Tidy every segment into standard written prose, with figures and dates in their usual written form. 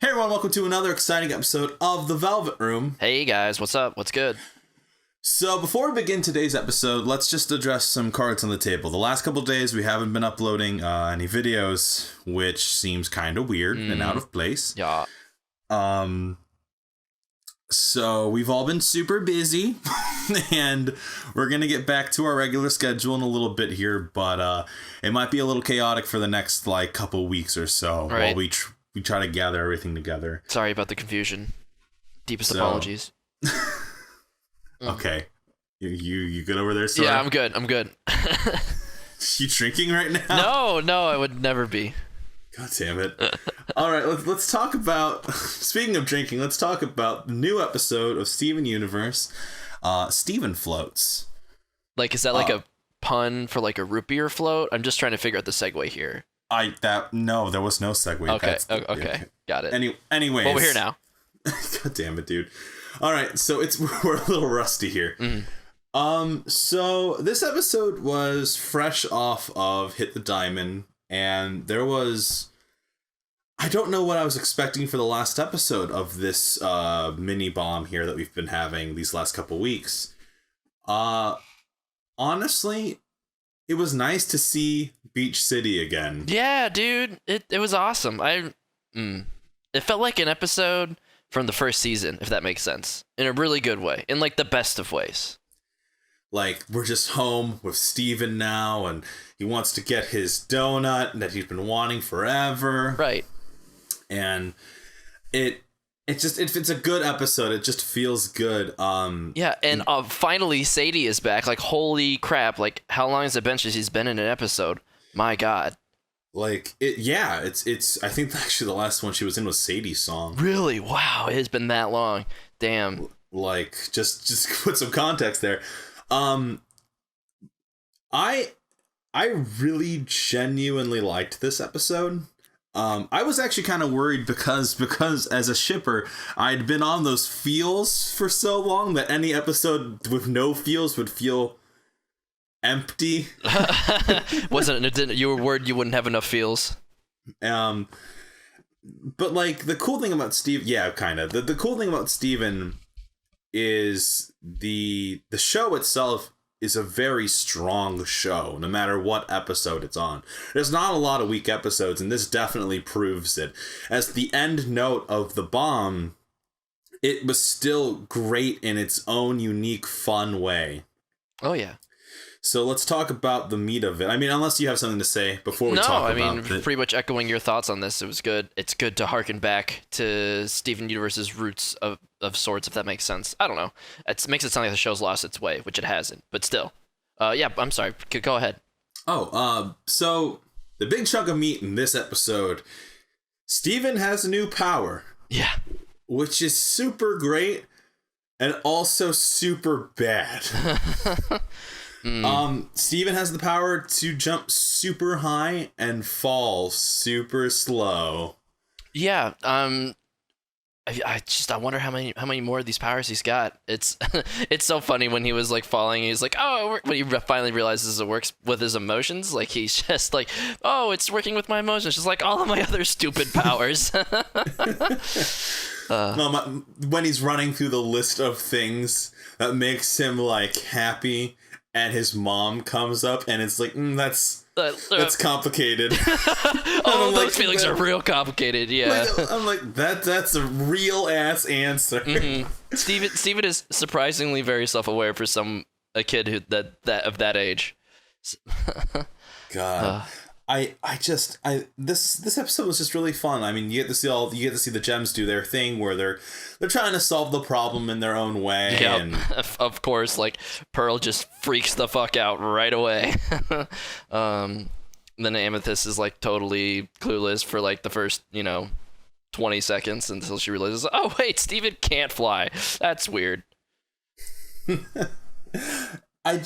Hey everyone, welcome to another exciting episode of The Velvet Room. Hey guys, what's up? What's good? So before we begin today's episode, let's just address some cards on the table. The last couple days we haven't been uploading any videos, which seems kind of weird and out of place. Yeah. So we've all been super busy and we're going to get back to our regular schedule in a little bit here, but it might be a little chaotic for the next couple weeks or so while we try to gather everything together. Sorry about the confusion. Deepest apologies. Okay. You good over there, sir? Yeah, I'm good. You drinking right now? No, I would never be. God damn it. All right, let's talk about, speaking of drinking, let's talk about the new episode of Steven Universe, Steven Floats. Is that a pun for a root beer float? I'm just trying to figure out the segue here. No, there was no segue. Okay. Got it. Anyways. Well, we're here now. God damn it, dude. All right, so we're a little rusty here. So this episode was fresh off of Hit the Diamond, and there was, I don't know what I was expecting for the last episode of this mini bomb here that we've been having these last couple weeks. Honestly, it was nice to see Beach City again. Yeah, dude, it was awesome. It felt like an episode from the first season, if that makes sense, in a really good way, in the best of ways. We're just home with Steven now, and he wants to get his donut that he's been wanting forever. Right. And it's a good episode. It just feels good. Yeah, and finally Sadie is back. Holy crap! How long has it been since he's been in an episode? My God. It's. I think actually the last one she was in was Sadie's song. Really? Wow, it has been that long. Damn. Just put some context there. I really genuinely liked this episode. I was actually kind of worried because as a shipper, I'd been on those feels for so long that any episode with no feels would feel empty. You were worried you wouldn't have enough feels. But the cool thing about Steve, yeah, kind of. The cool thing about Steven is the show itself is a very strong show, no matter what episode it's on. There's not a lot of weak episodes, and this definitely proves it. As the end note of the bomb, it was still great in its own unique, fun way. Oh, yeah. So let's talk about the meat of it. I mean, unless you have something to say before we talk about it. Pretty much echoing your thoughts on this. It was good. It's good to harken back to Steven Universe's roots of sorts, if that makes sense. I don't know. It makes it sound like the show's lost its way, which it hasn't. But still. Yeah, I'm sorry. Go ahead. So the big chunk of meat in this episode, Steven has a new power. Yeah. Which is super great and also super bad. Steven has the power to jump super high and fall super slow. Yeah. I wonder how many more of these powers he's got. It's so funny when he was falling. He's when he finally realizes it works with his emotions. He's just oh, it's working with my emotions, just like all of my other stupid powers. When he's running through the list of things that makes him happy. And his mom comes up, and it's that's complicated. Those feelings are real complicated. Yeah, that's a real ass answer. Mm-hmm. Steven is surprisingly very self-aware for a kid of that age. God. This episode was just really fun. I mean, you get to see the gems do their thing where they're trying to solve the problem in their own way. Yep. And of course, Pearl just freaks the fuck out right away. Then Amethyst is totally clueless for the first 20 seconds until she realizes, oh wait, Steven can't fly. That's weird. I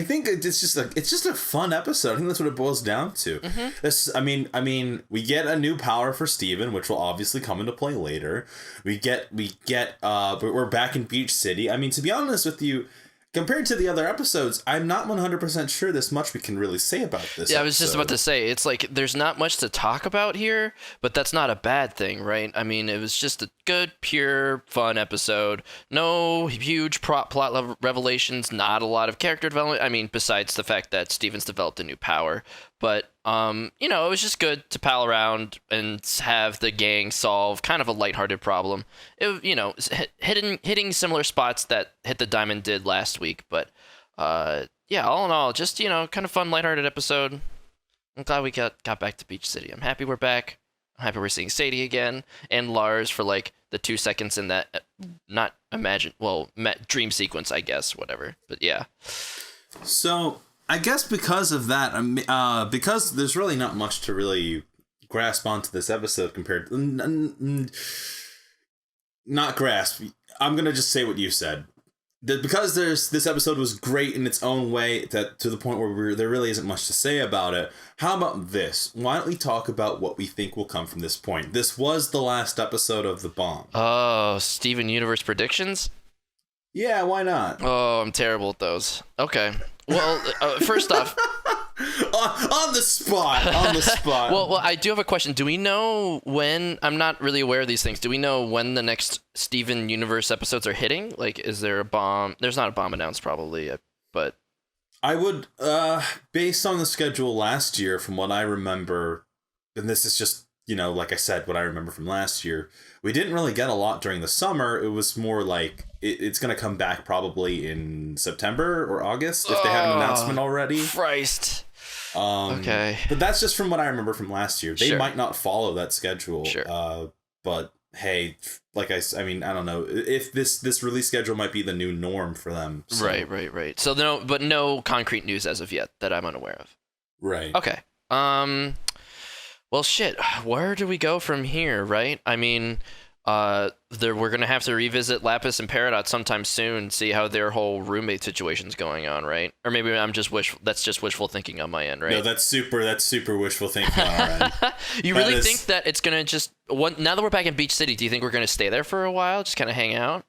think it's just a fun episode. I think that's what it boils down to. Mm-hmm. I mean, we get a new power for Steven, which will obviously come into play later. We're back in Beach City. I mean, to be honest with you, compared to the other episodes, I'm not 100% sure there's much we can really say about this. Yeah, I was just about to say, it's like there's not much to talk about here, but that's not a bad thing, right? I mean, it was just a good, pure, fun episode. No huge plot revelations, not a lot of character development. I mean, besides the fact that Steven's developed a new power. But, it was just good to pal around and have the gang solve kind of a lighthearted problem. Hitting similar spots that Hit the Diamond did last week. But, yeah, all in all, just, kind of fun, lighthearted episode. I'm glad we got back to Beach City. I'm happy we're back. I'm happy we're seeing Sadie again. And Lars for, like, the 2 seconds in that, dream sequence, I guess, whatever. But, yeah. So... I guess because of that, because there's really not much to really grasp onto this episode compared to... Not grasp. I'm going to just say what you said. Because this episode was great in its own way, that to the point where there really isn't much to say about it. How about this? Why don't we talk about what we think will come from this point? This was the last episode of The Bomb. Oh, Steven Universe predictions? Yeah, why not? Oh, I'm terrible at those. Okay. Well, first off... on the spot. Well, I do have a question. Do we know when... I'm not really aware of these things. Do we know when the next Steven Universe episodes are hitting? Like, is there a bomb? There's not a bomb announced, probably, but... I would, based on the schedule last year, from what I remember, and this is just, like I said, what I remember from last year, we didn't really get a lot during the summer. It was more like... It's going to come back probably in September or August if they have an announcement already. Christ. Okay. But that's just from what I remember from last year. They might not follow that schedule. Sure. But hey, like I don't know if this release schedule might be the new norm for them. So. Right. So no concrete news as of yet that I'm unaware of. Right. Okay. Well, shit. Where do we go from here? Right. I mean. We're gonna have to revisit Lapis and Peridot sometime soon, see how their whole roommate situation's going on, right? Or maybe that's just wishful thinking on my end, right? No, that's super wishful thinking on our end. You really think that it's gonna now that we're back in Beach City, do you think we're gonna stay there for a while, just kind of hang out?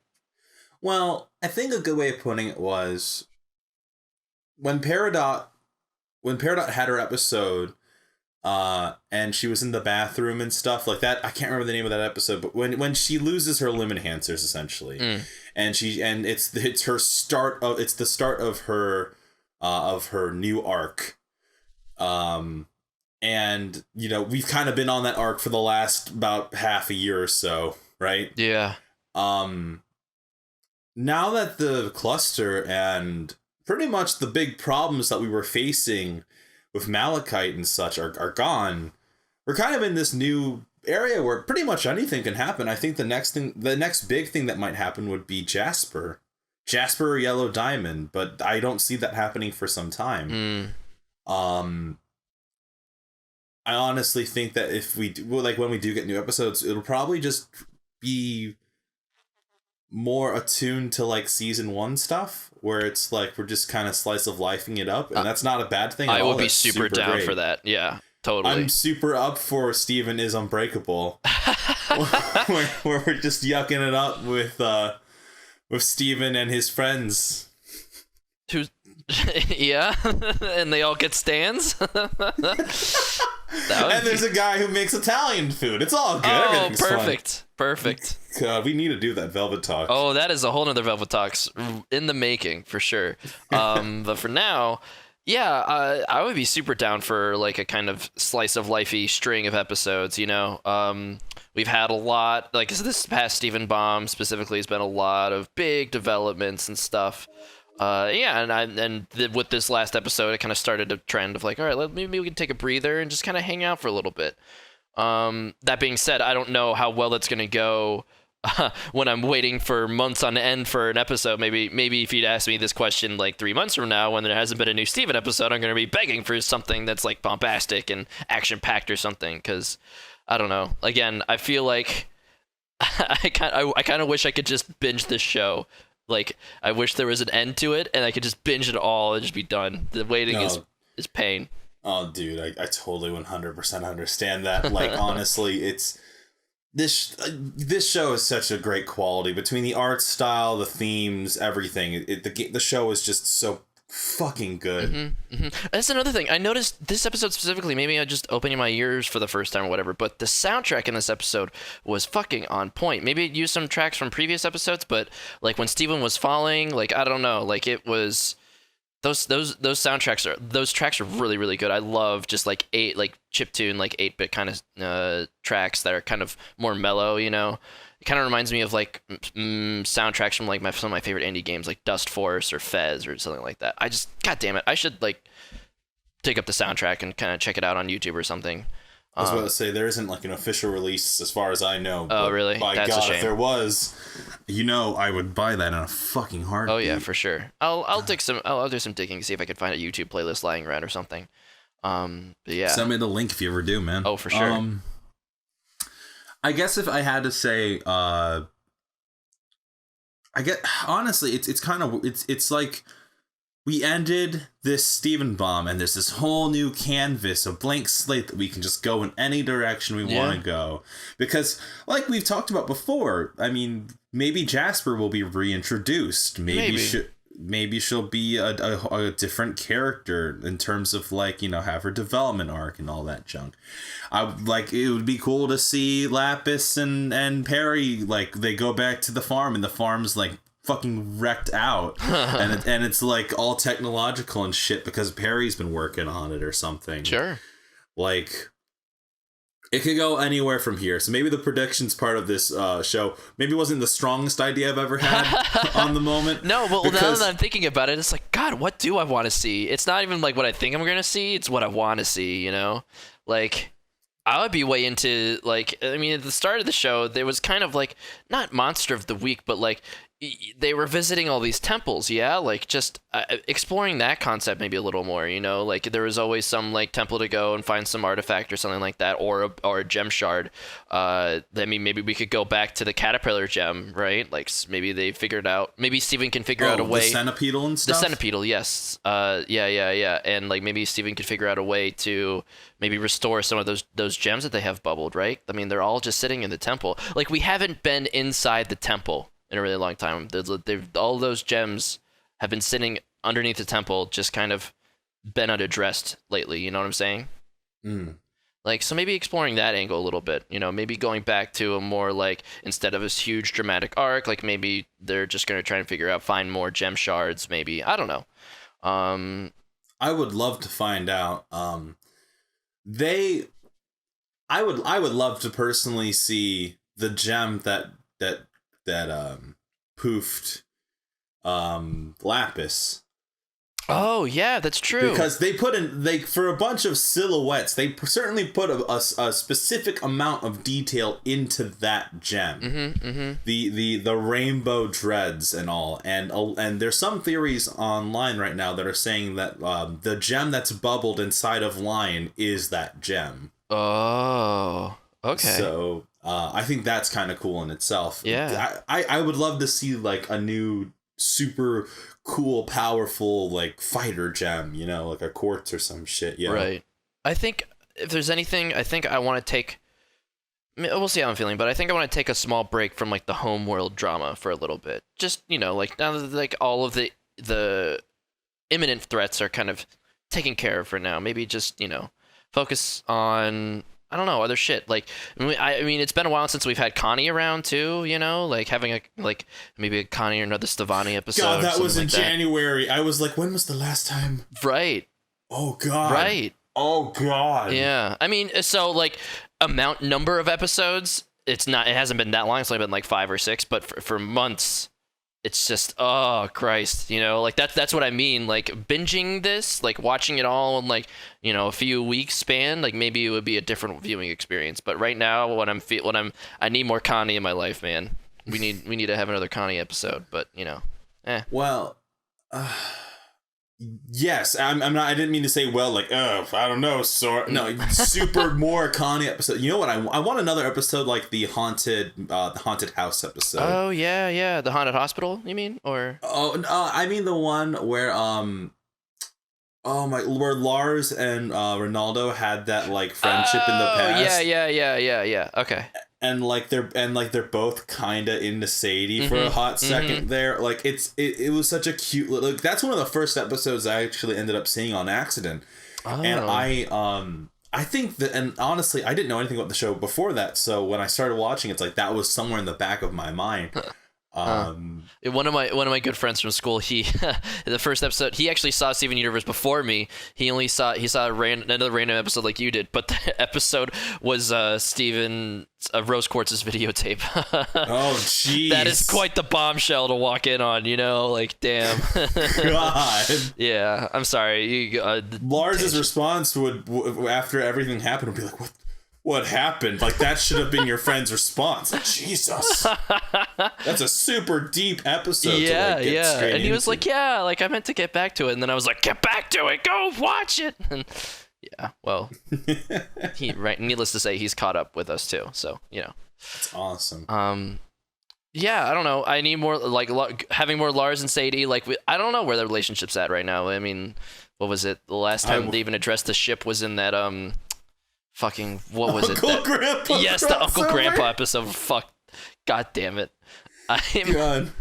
Well, I think a good way of putting it was when Peridot had her episode. And she was in the bathroom and stuff like that. I can't remember the name of that episode, but when she loses her limb enhancers essentially, and it's the start of her new arc, and we've kind of been on that arc for the last about half a year or so, right? Yeah. Now that the cluster and pretty much the big problems that we were facing with Malachite and such are gone, we're kind of in this new area where pretty much anything can happen. I think the next big thing that might happen would be Jasper or Yellow Diamond, but I don't see that happening for some time. I honestly think that if we do, when we do get new episodes, it'll probably just be more attuned to like season 1 stuff, where it's like we're just kind of slice of lifing it up, and that's not a bad thing at all. I would be super down great. For that. Yeah, totally. I'm super up for Steven is Unbreakable, where we're just yucking it up with Steven and his friends. Yeah, and they all get stands. And there's a guy who makes Italian food. It's all good. Oh, perfect. God, we need to do that Velvet Talk. Oh, that is a whole nother Velvet Talks in the making for sure. But for now, yeah, I would be super down for like a kind of slice of lifey string of episodes. We've had a lot, like this past Steven Bomb specifically has been a lot of big developments and stuff. With this last episode, it kind of started a trend of like, all right, maybe we can take a breather and just kind of hang out for a little bit. That being said, I don't know how well that's going to go when I'm waiting for months on end for an episode. Maybe if you'd ask me this question like 3 months from now, when there hasn't been a new Steven episode, I'm going to be begging for something that's like bombastic and action-packed or something. Because I don't know. Again, I feel like I kind of wish I could just binge this show. Like, I wish there was an end to it, and I could just binge it all and just be done. The waiting is pain. Oh, dude, I totally 100% understand that. Like, honestly, it's this show is such a great quality between the art style, the themes, everything. The show is just so fucking good. That's another thing I noticed this episode specifically. Maybe I just opening my ears for the first time or whatever, but the soundtrack in this episode was fucking on point. Maybe it used some tracks from previous episodes, but like when Steven was falling, like I don't know, like it was those tracks are really really good. I love just like chiptune, like 8-bit kind of tracks that are kind of more mellow, you know. It kind of reminds me of like soundtracks from like some of my favorite indie games like Dust Force or Fez or something like that. God damn it, I should like dig up the soundtrack and kind of check it out on YouTube or something. I was about to say there isn't like an official release as far as I know. Oh really? By That's God, a shame. if there was, you know, I would buy that in a fucking heartbeat. Oh yeah, for sure. I'll do some digging to see if I can find a YouTube playlist lying around or something. But yeah. Send me the link if you ever do, man. Oh, for sure. I guess if I had to say, I get honestly, it's kind of it's like we ended this Steven bomb, and there's this whole new canvas, a blank slate that we can just go in any direction we want to go. Because, like we've talked about before, I mean, maybe Jasper will be reintroduced. Maybe she'll be a different character in terms of like, you know, have her development arc and all that junk. It would be cool to see Lapis and Perry, like they go back to the farm and the farm's like fucking wrecked out and it's like all technological and shit because Perry's been working on it or something. Sure. Like it could go anywhere from here. So maybe the predictions part of this show maybe wasn't the strongest idea I've ever had on the moment. No, but now that I'm thinking about it, it's like, God, what do I want to see? It's not even like what I think I'm going to see. It's what I want to see, you know? Like, I would be way into, like, I mean, at the start of the show, there was kind of like, not Monster of the Week, but like, they were visiting all these temples, yeah, like just exploring that concept maybe a little more, you know, like there was always some like temple to go and find some artifact or something like that, or a gem shard. I mean, maybe we could go back to the caterpillar gem, right? Like maybe they figured out, maybe Steven can figure out a way. The centipedal and stuff. The centipedal, yes. Yeah, and like maybe Steven could figure out a way to maybe restore some of those gems that they have bubbled, right? I mean, they're all just sitting in the temple. Like we haven't been inside the temple in a really long time. All those gems have been sitting underneath the temple, just kind of been unaddressed lately. You know what I'm saying? Like, so maybe exploring that angle a little bit. You know, maybe going back to a more like, instead of this huge dramatic arc, like maybe they're just gonna try and find more gem shards. Maybe, I don't know. I would love to find out. I would love to personally see the gem that poofed Lapis. Oh yeah, that's true. Because they put in for a bunch of silhouettes, they certainly put a specific amount of detail into that gem. The rainbow dreads and all, and there's some theories online right now that are saying that the gem that's bubbled inside of Lion is that gem. Oh, okay. So I think that's kind of cool in itself. Yeah. I would love to see like a new super cool, powerful like fighter gem, you know, like a quartz or some shit. Yeah. Right. I think if there's anything, I think I want to take. We'll see how I'm feeling, but I think I want to take a small break from like the homeworld drama for a little bit. Just, you know, like now that like all of the imminent threats are kind of taken care of for now. Maybe just, you know, focus on, I don't know, other shit. Like, I mean, it's been a while since we've had Connie around too, you know, like having maybe a Connie or another Stevani episode. God, that was in like January. I was like, when was the last time? Right. Oh God. Right. Oh God. Yeah. I mean, so like number of episodes, it hasn't been that long. It's only been like 5 or 6, but for months, it's just, oh Christ, you know, like that's what I mean. Like binging this, like watching it all in like, you know, a few weeks span, like maybe it would be a different viewing experience. But right now, I need more Connie in my life, man. We need to have another Connie episode. But you know, Well, yes, I didn't mean to say like, I don't know, no, super more Connie episode. You know what? I want another episode like the haunted house episode. Oh yeah, the haunted hospital. You mean, or? Oh, I mean the one where where Lars and Ronaldo had that like friendship in the past. Yeah. Okay. and they're both kind of into Sadie for a hot second there. Like it was such a cute like that's one of the first episodes I actually ended up seeing on accident. And I think that, and honestly, I didn't know anything about the show before that, so when I started watching, it's like that was somewhere in the back of my mind. One of my good friends from school, he the first episode, he actually saw Steven Universe before me. He saw another random episode like you did, but the episode was Steven Rose Quartz's videotape. Oh jeez, that is quite the bombshell to walk in on, like damn. God. Yeah, I'm sorry. Lars's response would after everything happened would be like, what happened? Like, that should have been your friend's response. Like, Jesus. That's a super deep episode. Yeah, to, get straight and he was into. like, yeah, like I meant to get back to it. And then I was like, get back to it. Go watch it. And yeah, well, needless to say, he's caught up with us too. So, That's awesome. Yeah, I don't know. I need more, having more Lars and Sadie. I don't know where their relationship's at right now. I mean, what was it? The last time they even addressed the ship was in that, fucking, what was Uncle it? Grandpa yes, the Uncle Grandpa episode. Fuck. God damn it. God.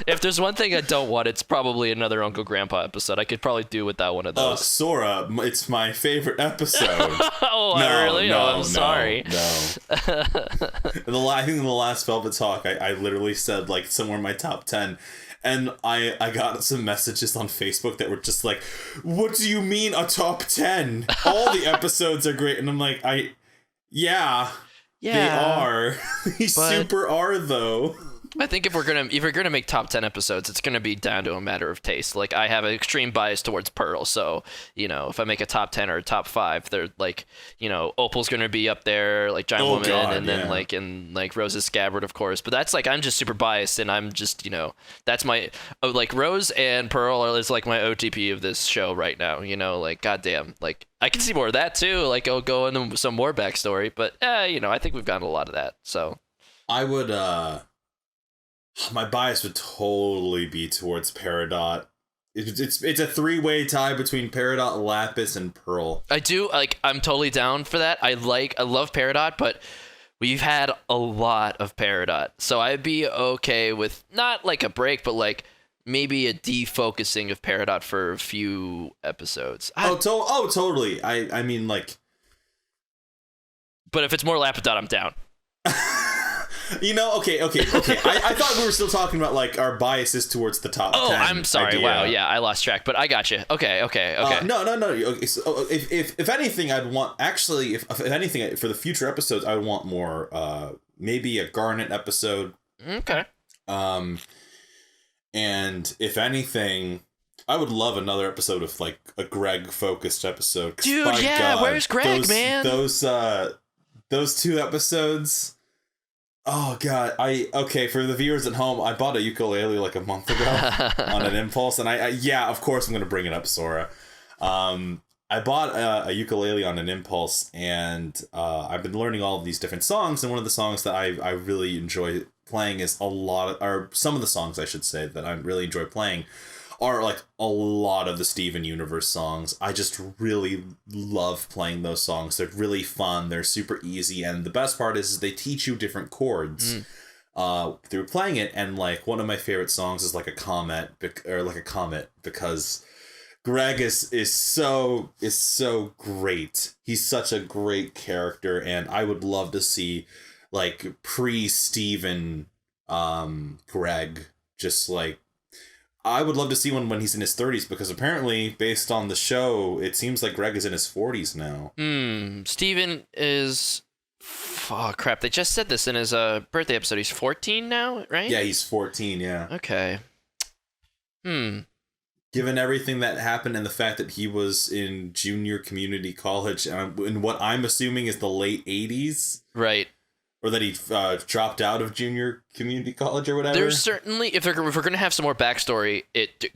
If there's one thing I don't want, it's probably another Uncle Grandpa episode. I could probably do without one of those. Sora, it's my favorite episode. Really? No, I'm sorry. No. I think in the last Velvet Talk, I literally said, like, somewhere in my top 10. And I got some messages on Facebook that were just like, what do you mean a top 10? All the episodes are great. And I'm like, yeah, they are. They super are, though. I think if you're gonna make top 10 episodes, it's gonna be down to a matter of taste. Like, I have an extreme bias towards Pearl, so if I make a top 10 or a top 5, they're like, Opal's gonna be up there, like Giant Woman, God, and then like Rose's Scabbard, of course. But that's like, I'm just super biased, and I'm just that's my Rose and Pearl is like my OTP of this show right now. Like, goddamn, like I can see more of that too. Like, I'll go into some more backstory, but I think we've gotten a lot of that. So I would my bias would totally be towards Peridot. It's a 3-way tie between Peridot, Lapis, and Pearl. I do, I'm totally down for that. I love Peridot, but we've had a lot of Peridot. So I'd be okay with not like a break, but like maybe a defocusing of Peridot for a few episodes. Totally. I mean, like... But if it's more Lapidot, I'm down. Okay. I thought we were still talking about like our biases towards the top 10. Oh, I'm sorry. Idea. Wow, yeah, I lost track, but I got you. Okay. No. Okay, so if anything, I'd want if anything for the future episodes, I would want more. Maybe a Garnet episode. Okay. And if anything, I would love another episode of like a Greg focused episode. Dude, yeah, God, where's Greg, man? Those 2 episodes. Oh God! For the viewers at home, I bought a ukulele like a month ago on an impulse, and of course I'm gonna bring it up, Sora. I bought a ukulele on an impulse, and I've been learning all of these different songs, and one of the songs that I really enjoy playing is some of the songs I should say that I really enjoy playing are like a lot of the Steven Universe songs. I just really love playing those songs. They're really fun. They're super easy. And the best part is they teach you different chords through playing it. And like one of my favorite songs is like a comet because Greg is so great. He's such a great character. And I would love to see like pre-Steven Greg just like, I would love to see one when he's in his 30s, because apparently, based on the show, it seems like Greg is in his 40s now. Steven is... Oh, crap. They just said this in his birthday episode. He's 14 now, right? Yeah, he's 14, yeah. Okay. Given everything that happened and the fact that he was in junior community college in what I'm assuming is the late 80s. Right. Or that he dropped out of junior community college or whatever. There's certainly, if we're going to have some more backstory,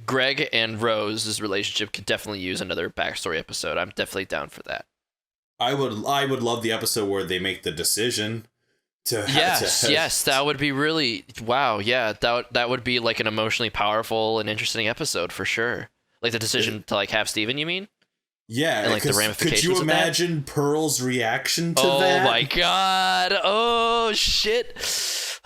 Greg and Rose's relationship could definitely use another backstory episode. I'm definitely down for that. I would love the episode where they make the decision to. Yes, that would be really wow. Yeah, that would be like an emotionally powerful and interesting episode for sure. Like the decision to like have Steven, you mean? Yeah, and like the ramifications. Could you of that. imagine Pearl's reaction to Oh that? my god! Oh shit!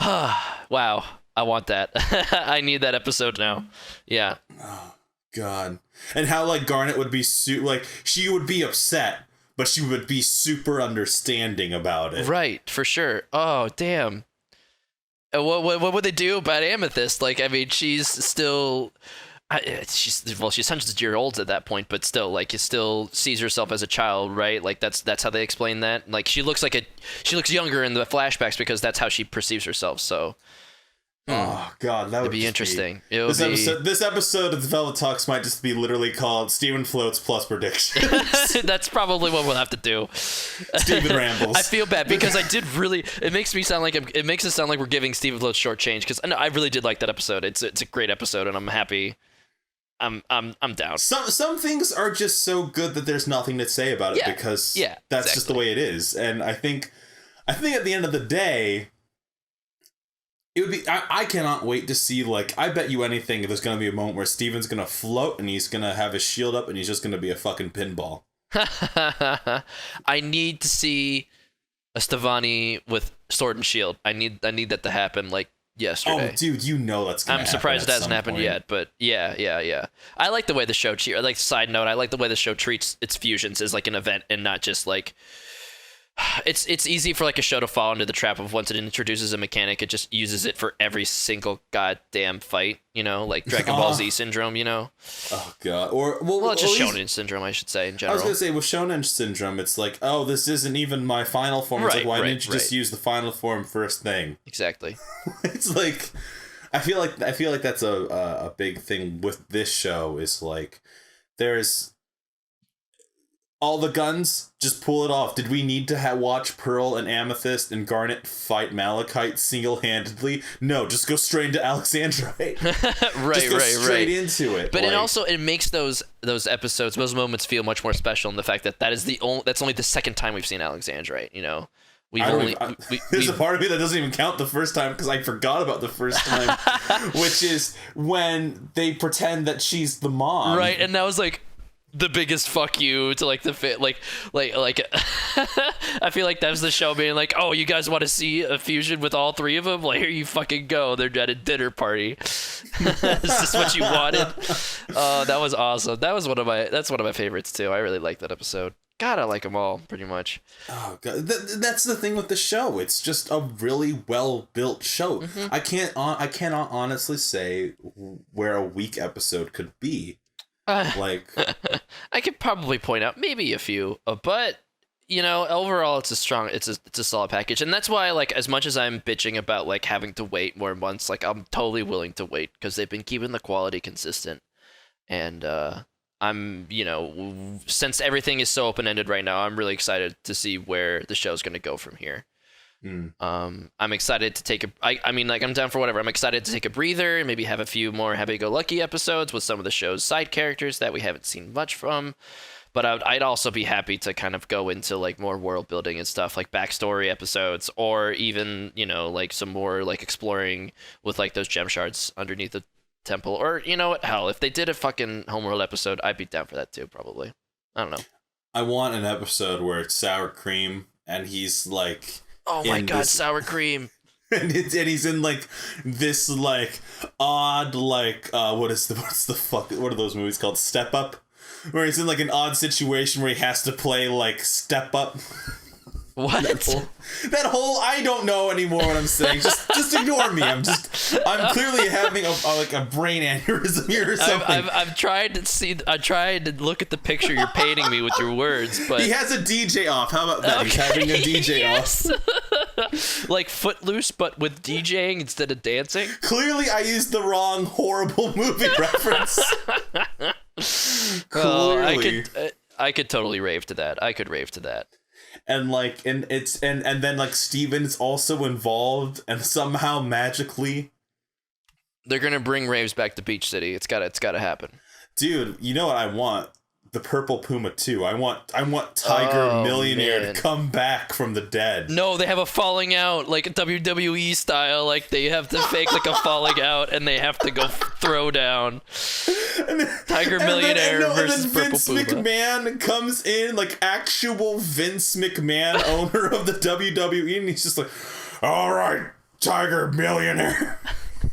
Wow, I want that. I need that episode now. Yeah. Oh god. And how like Garnet would be like she would be upset, but she would be super understanding about it. Right, for sure. Oh damn. What would they do about Amethyst? Like, I mean, she's still. She's 100 years old at that point, but still, like, she still sees herself as a child, right? Like, that's how they explain that. Like, she looks younger in the flashbacks because that's how she perceives herself. So, oh god, that would be interesting. This episode of the Velvet Talks might just be literally called Steven Floats plus predictions. That's probably what we'll have to do. Steven rambles. I feel bad because I did really. It makes it sound like we're giving Steven Floats short change because I really did like that episode. It's a great episode, and I'm happy. I'm down. Some things are just so good that there's nothing to say about it because that's just the way it is. And I think at the end of the day, it would be. I cannot wait to see. Like, I bet you anything there's gonna be a moment where Steven's gonna float and he's gonna have his shield up and he's just gonna be a fucking pinball. I need to see a Stevani with sword and shield. I need that to happen. Like. Yesterday. Oh, dude, you know that's gonna happen. I'm surprised it hasn't happened yet, but yeah. I like the way the show side note, I like the way the show treats its fusions as like an event and not just like it's easy for like a show to fall into the trap of once it introduces a mechanic, it just uses it for every single goddamn fight, you know, like Dragon Ball Z syndrome, you know. Oh god. Or it's just Shonen syndrome, I should say, in general. I was gonna say with Shonen syndrome, it's like, oh, this isn't even my final form. It's like, why didn't you just use the final form first thing? Exactly. It's like, I feel like that's a big thing with this show is like, there's all the guns, just pull it off. Did we need to watch Pearl and Amethyst and Garnet fight Malachite single-handedly? No, just go straight into Alexandrite. Straight into it. But it makes those episodes, those moments feel much more special in the fact that that's only the second time we've seen Alexandrite, you know? There's a part of me that doesn't even count the first time because I forgot about the first time, which is when they pretend that she's the mom. Right, and that was like the biggest fuck you to like the fit like I feel like that was the show being like, oh, you guys want to see a fusion with all three of them? Like, here you fucking go. They're at a dinner party. Is this what you wanted? That was awesome. That's one of my favorites too. I really like that episode. God, I like them all pretty much. Oh god, that's the thing with the show. It's just a really well built show. Mm-hmm. I cannot honestly say where a weak episode could be. Like, I could probably point out maybe a few, but you know, overall it's a solid package, and that's why, like, as much as I'm bitching about like having to wait more months, like I'm totally willing to wait because they've been keeping the quality consistent, and I'm, you know, since everything is so open-ended right now, I'm really excited to see where the show's going to go from here. I'm excited to take I mean, like, I'm down for whatever. I'm excited to take a breather and maybe have a few more happy-go-lucky episodes with some of the show's side characters that we haven't seen much from. But I'd also be happy to kind of go into like more world building and stuff, like backstory episodes, or even, you know, like some more like exploring with like those gem shards underneath the temple. Or, you know what, hell, if they did a fucking homeworld episode, I'd be down for that too, probably. I don't know. I want an episode where it's sour cream and he's like, oh my god, sour cream. And he's in like this like odd like what are those movies called? Step Up, where he's in like an odd situation where he has to play like Step Up. What? That whole I don't know anymore what I'm saying. Just ignore me. I'm clearly having a brain aneurysm here or something. I've tried to look at the picture you're painting me with your words, but he has a DJ off. How about that? Okay. He's having a DJ off. Like Footloose, but with DJing instead of dancing. Clearly, I used the wrong horrible movie reference. Clearly. I could totally rave to that. I could rave to that. And like, and then like Steven's also involved, and somehow magically they're gonna bring raves back to Beach City. It's gotta happen. Dude, you know what I want? the Purple Puma too. I want Tiger Millionaire to come back from the dead. No, they have a falling out, like WWE style. Like they have to fake like a falling out, and they have to go throw down. Tiger Millionaire versus Purple Puma. Vince McMahon comes in, like actual Vince McMahon, owner of the WWE, and he's just like, "All right, Tiger Millionaire."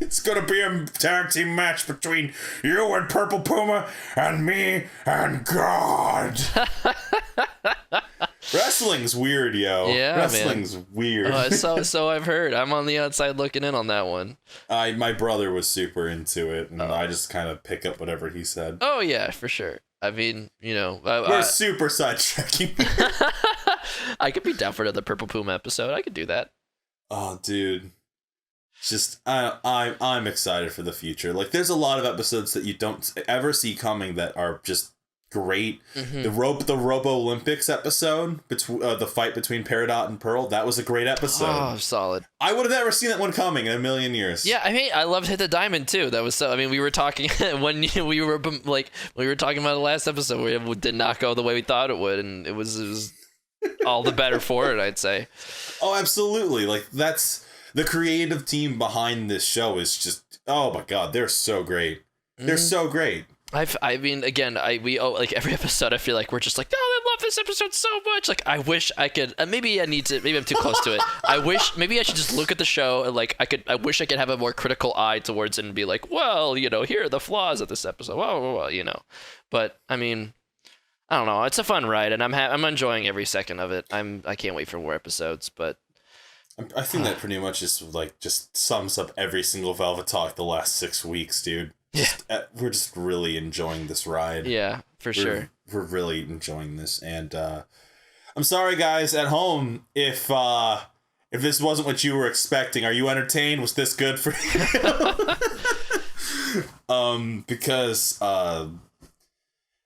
It's gonna be a tag team match between you and Purple Puma and me and God. Wrestling's weird, yo. Yeah, Wrestling's weird. So I've heard. I'm on the outside looking in on that one. My brother was super into it, and I just kind of pick up whatever he said. Oh yeah, for sure. I mean, we're super sidetracking. I could be down for another Purple Puma episode. I could do that. Oh, dude. Just I'm excited for the future. Like, there's a lot of episodes that you don't ever see coming that are just great. Mm-hmm. The Robo Olympics episode, the fight between Peridot and Pearl, that was a great episode. Oh, solid. I would have never seen that one coming in a million years. Yeah, I mean, I loved Hit the Diamond too. That was so. I mean, we were talking when we were talking about the last episode where it did not go the way we thought it would, and it was all the better for it, I'd say. Oh, absolutely. Like, that's the creative team behind this show is just, oh my God, they're so great. They're so great. I mean, again, like every episode, I feel like we're just like, oh, I love this episode so much. Like, I wish I could, maybe I'm too close to it. Maybe I should just look at the show and like, I wish I could have a more critical eye towards it and be like, well, here are the flaws of this episode. Well, but I mean, I don't know. It's a fun ride and I'm enjoying every second of it. I can't wait for more episodes, but. I think that pretty much just sums up every single Velvet Talk the last 6 weeks, dude. We're just really enjoying this ride. Yeah, for sure. We're really enjoying this, and I'm sorry, guys at home, if this wasn't what you were expecting. Are you entertained? Was this good for you? Because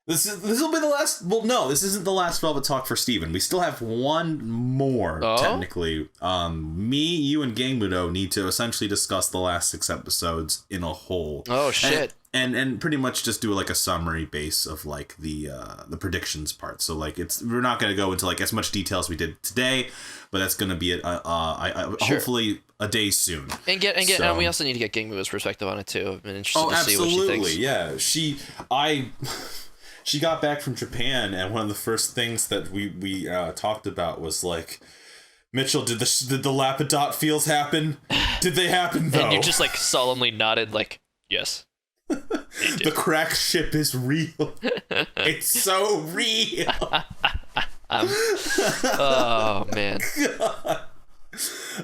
This will be the last. Well, no, this isn't the last Velvet Talk for Steven. We still have one more, technically. Me, you, and Gangmudo need to essentially discuss the last 6 episodes in a whole. Oh, shit. And pretty much just do like a summary base of like the predictions part. So like we're not going to go into like as much detail as we did today, but that's going to be hopefully a day soon. And we also need to get Gangmudo's perspective on it too. I've been interested to see what she thinks. Yeah, She got back from Japan, and one of the first things that we talked about was like, Mitchell, did the Lapidot feels happen? Did they happen though? And you just like solemnly nodded, like, yes. The crack ship is real. It's so real. Oh man. God.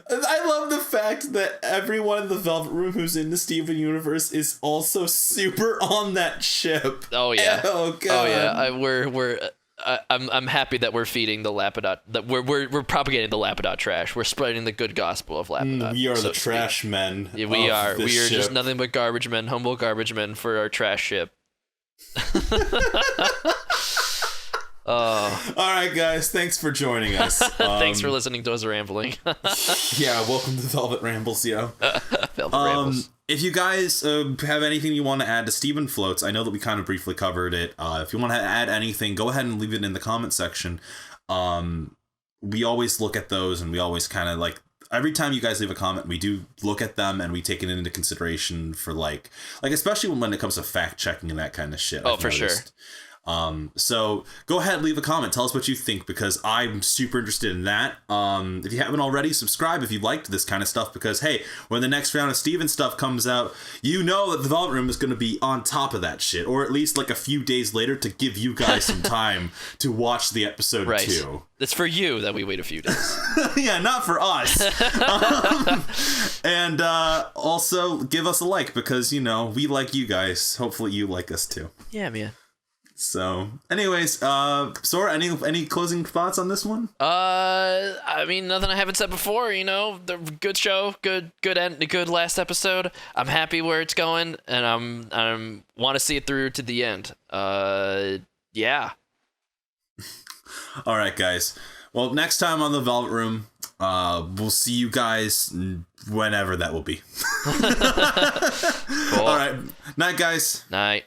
I love the fact that everyone in the Velvet Room who's in the Steven universe is also super on that ship. Oh yeah. Oh God. Oh yeah. I'm happy that we're feeding the Lapidot. That we're propagating the Lapidot trash. We're spreading the good gospel of Lapidot. We are the trash men. Yeah, we are. We are ship. just nothing but garbage men, humble garbage men for our trash ship. All right, guys. Thanks for joining us. Thanks for listening to us rambling. Yeah, welcome to Velvet Rambles, yo. Velvet Rambles. If you guys have anything you want to add to Steven Floats, I know that we kind of briefly covered it. If you want to add anything, go ahead and leave it in the comment section. We always look at those, and we always kind of like every time you guys leave a comment, we do look at them and we take it into consideration for like especially when it comes to fact checking and that kind of shit. Oh, for sure. So go ahead, leave a comment, tell us what you think, because I'm super interested in that. If you haven't already, subscribe if you liked this kind of stuff, because hey, when the next round of Steven stuff comes out, you know that the Velvet Room is going to be on top of that shit, or at least like a few days later to give you guys some time to watch the episode right. too. It's for you that we wait a few days. Yeah, not for us. And also give us a like, because we like you guys. Hopefully you like us too. Yeah, man. So, anyways, Sora, any closing thoughts on this one? I mean, nothing I haven't said before. The good show, good last episode. I'm happy where it's going, and I'm want to see it through to the end. Yeah. All right, guys. Well, next time on the Velvet Room, we'll see you guys whenever that will be. Cool. All right. Night, guys. Night.